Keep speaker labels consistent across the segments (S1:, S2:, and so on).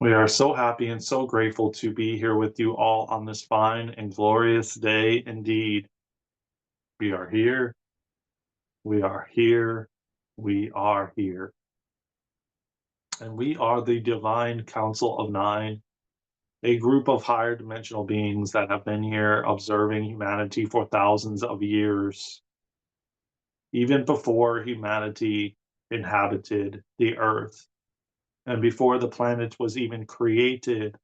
S1: We are so happy and so grateful to be here with you all on this fine and glorious day indeed. We are here, we are here, we are here. And we are the Divine Council of Nine, a group of higher dimensional beings that have been here observing humanity for thousands of years, even before humanity inhabited the earth and before the planet was even created.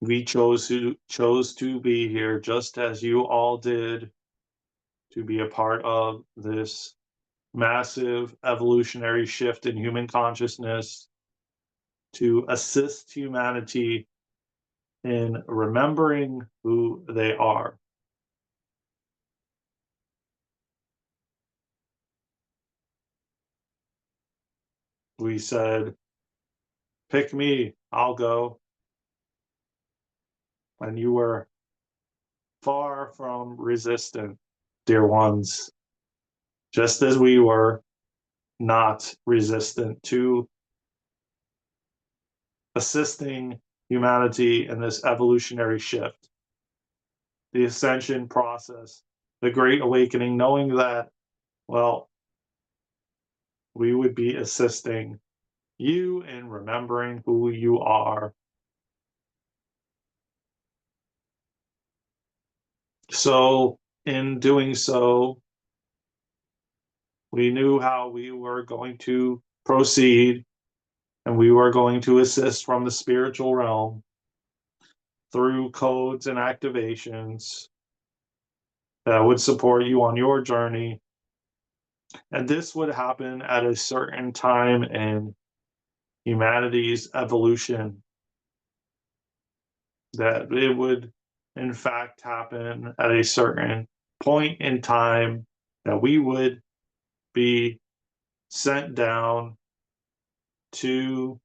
S1: We chose to be here just as you all did, to be a part of this massive evolutionary shift in human consciousness, to assist humanity in remembering who they are. We said, pick me, I'll go. And you were far from resistant, dear ones, just as we were not resistant to assisting humanity in this evolutionary shift, the ascension process, the great awakening, knowing that, well, we would be assisting you in remembering who you are. So, in doing so, we knew how we were going to proceed, and we were going to assist from the spiritual realm through codes and activations that would support you on your journey. And this would happen at a certain time in humanity's evolution, that it would, in fact, happen at a certain point in time, that we would be sent down to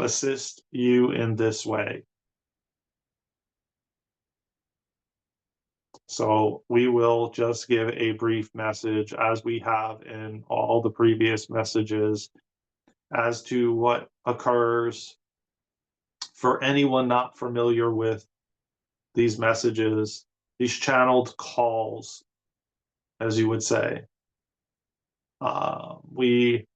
S1: assist you in this way. So we will just give a brief message, as we have in all the previous messages, as to what occurs for anyone not familiar with these messages, these channeled calls, as you would say. We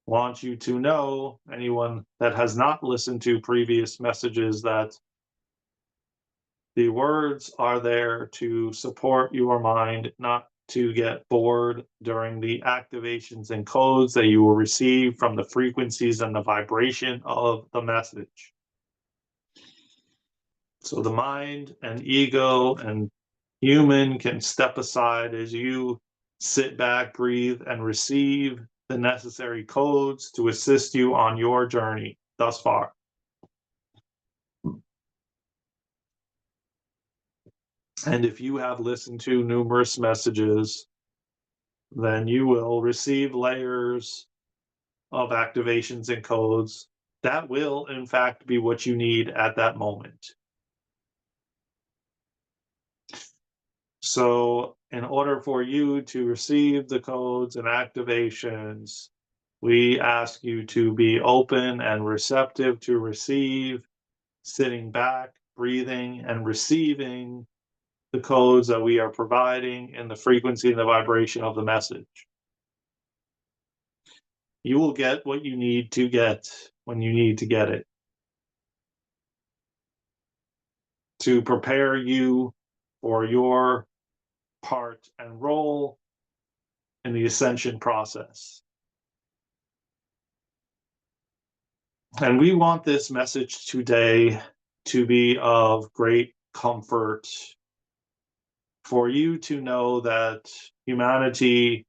S1: want you to know, anyone that has not listened to previous messages, that the words are there to support your mind, not to get bored during the activations and codes that you will receive from the frequencies and the vibration of the message. So the mind and ego and human can step aside as you sit back, breathe, and receive the necessary codes to assist you on your journey thus far. And if you have listened to numerous messages, then you will receive layers of activations and codes that will, in fact, be what you need at that moment. So, in order for you to receive the codes and activations, we ask you to be open and receptive to receive, sitting back, breathing, and receiving the codes that we are providing in the frequency and the vibration of the message. You will get what you need to get when you need to get it, to prepare you for your part and role in the ascension process. And we want this message today to be of great comfort for you to know that humanity,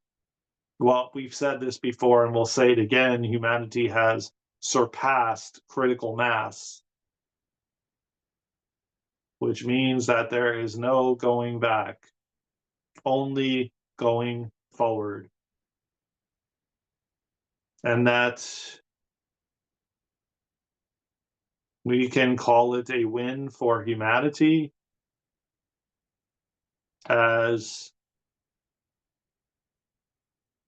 S1: well, we've said this before and we'll say it again, humanity has surpassed critical mass, which means that there is no going back, only going forward. And that we can call it a win for humanity, as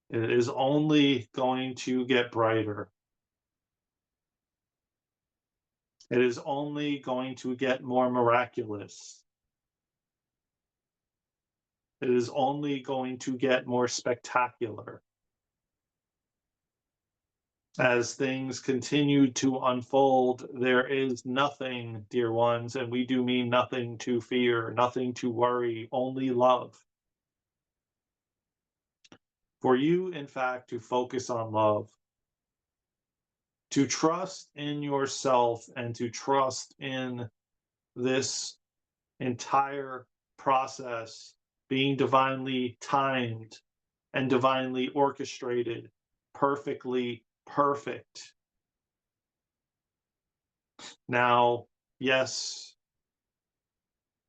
S1: it is only going to get brighter. It is only going to get more miraculous. It is only going to get more spectacular. As things continue to unfold, there is nothing, dear ones, and we do mean nothing to fear, nothing to worry, only love. For you, in fact, to focus on love, to trust in yourself and to trust in this entire process being divinely timed and divinely orchestrated, perfectly perfect. Now, yes,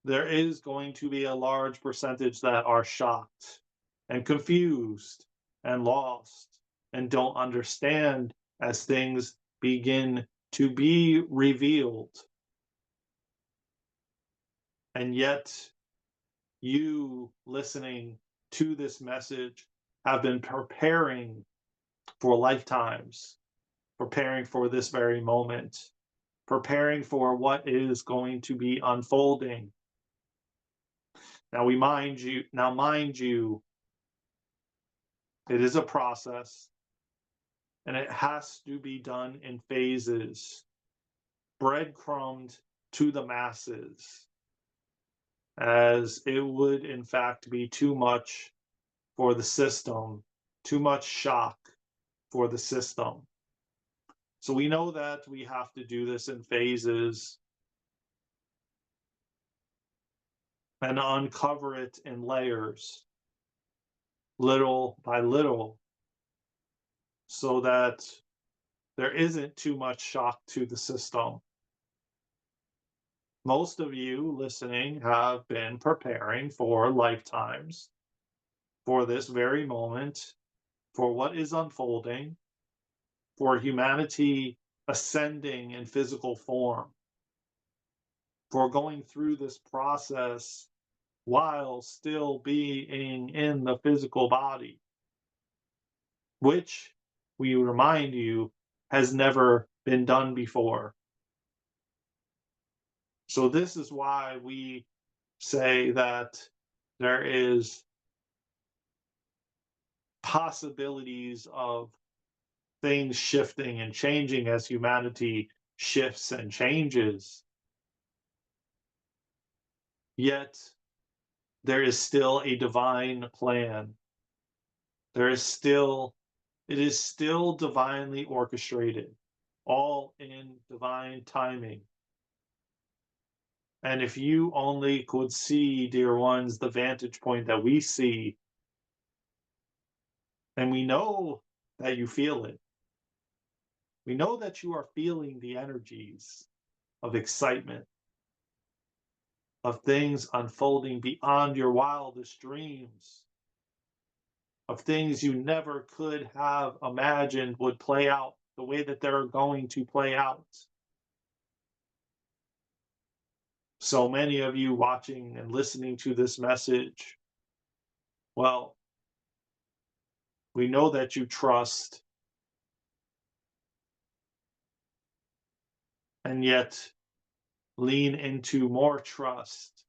S1: there is going to be a large percentage that are shocked and confused and lost and don't understand as things begin to be revealed. And yet, you listening to this message have been preparing for lifetimes, preparing for this very moment, preparing for what is going to be unfolding. Mind you, it is a process and it has to be done in phases, breadcrumbed to the masses, as it would in fact be too much for the system, too much shock for the system. So we know that we have to do this in phases and uncover it in layers, little by little, so that there isn't too much shock to the system. Most of you listening have been preparing for lifetimes, for this very moment, for what is unfolding, for humanity ascending in physical form, for going through this process while still being in the physical body, which we remind you has never been done before. So this is why we say that there is possibilities of things shifting and changing as humanity shifts and changes. Yet there is still a divine plan. It is still divinely orchestrated, all in divine timing. And if you only could see, dear ones, the vantage point that we see, and we know that you feel it. We know that you are feeling the energies of excitement, of things unfolding beyond your wildest dreams, of things you never could have imagined would play out the way that they're going to play out. So many of you watching and listening to this message, well, we know that you trust, and yet lean into more trust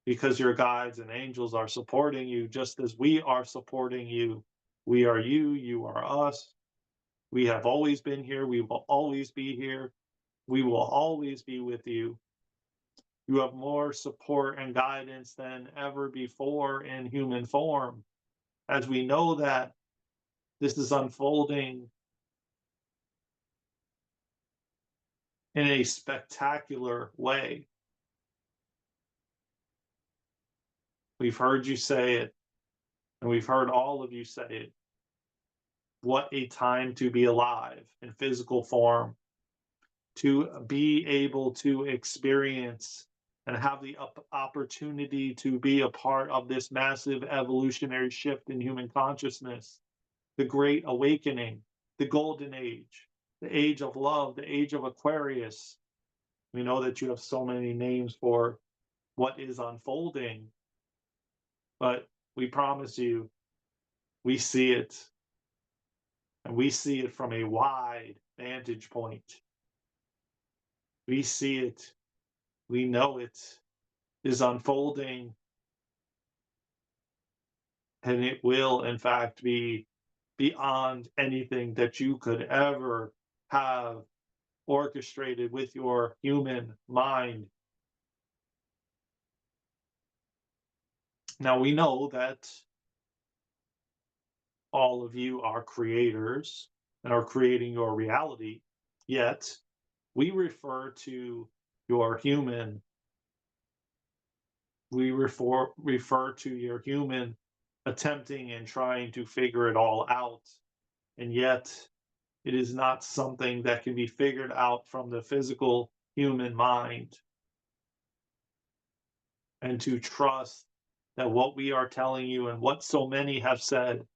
S1: because your guides and angels are supporting you just as we are supporting you. We are you, you are us. We have always been here. We will always be here. We will always be with you. You have more support and guidance than ever before in human form, as we know that this is unfolding in a spectacular way. We've heard you say it, and we've heard all of you say it. What a time to be alive in physical form, to be able to experience and have the opportunity to be a part of this massive evolutionary shift in human consciousness, the Great Awakening, the Golden Age, the Age of Love, the Age of Aquarius. We know that you have so many names for what is unfolding, but we promise you, we see it, and we see it from a wide vantage point. We see it. We know it is unfolding, and it will, in fact, be beyond anything that you could ever have orchestrated with your human mind. Now, we know that all of you are creators and are creating your reality, yet we refer to your human attempting and trying to figure it all out, and yet it is not something that can be figured out from the physical human mind. And to trust that what we are telling you and what so many have said,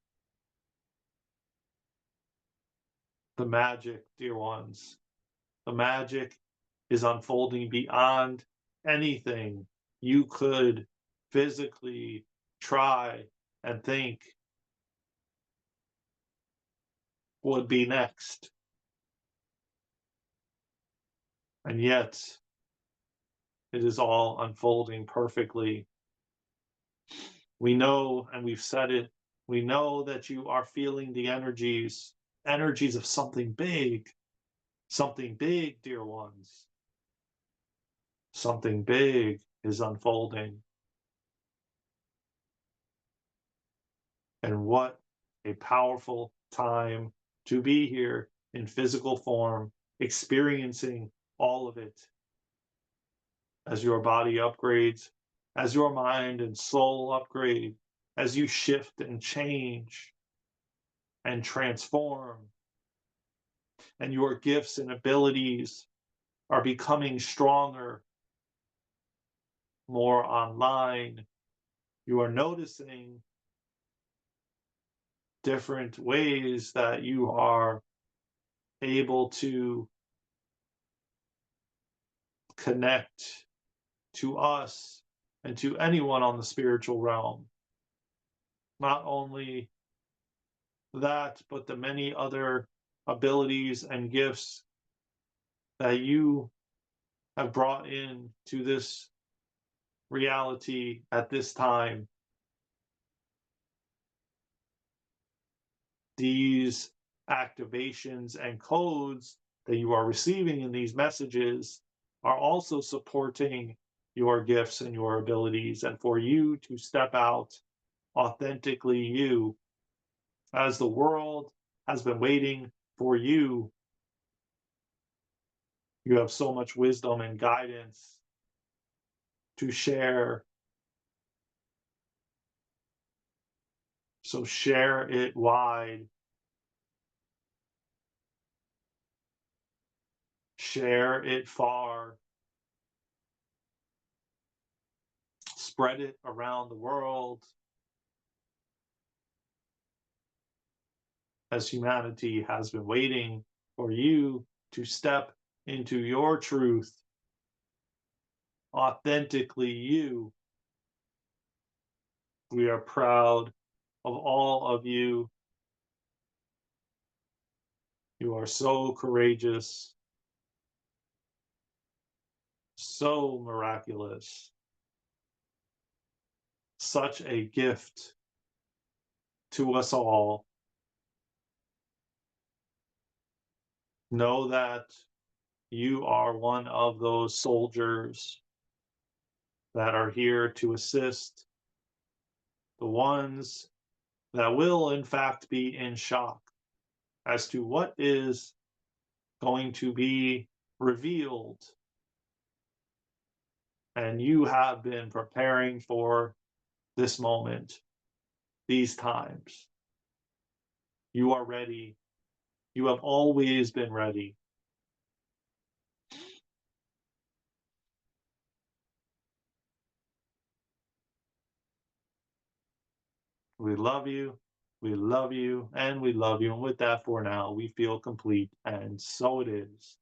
S1: the magic, dear ones, the magic is unfolding beyond anything you could physically try and think would be next. And yet, it is all unfolding perfectly. We know, and we've said it, we know that you are feeling the energies of something big, dear ones. Something big is unfolding. And what a powerful time to be here in physical form, experiencing all of it as your body upgrades, as your mind and soul upgrade, as you shift and change and transform, and your gifts and abilities are becoming stronger, more online. You are noticing different ways that you are able to connect to us and to anyone on the spiritual realm. Not only that, but the many other abilities and gifts that you have brought in to this reality at this time. These activations and codes that you are receiving in these messages are also supporting your gifts and your abilities, and for you to step out authentically you, as the world has been waiting for you. You have so much wisdom and guidance to share. So share it wide. Share it far. Spread it around the world as humanity has been waiting for you to step into your truth, authentically you. We are proud of all of you. You are so courageous, so miraculous, such a gift to us all. Know that you are one of those soldiers that are here to assist the ones that will, in fact, be in shock as to what is going to be revealed. And you have been preparing for this moment, these times. You are ready. You have always been ready. We love you. We love you. And we love you. And with that, for now, we feel complete. And so it is.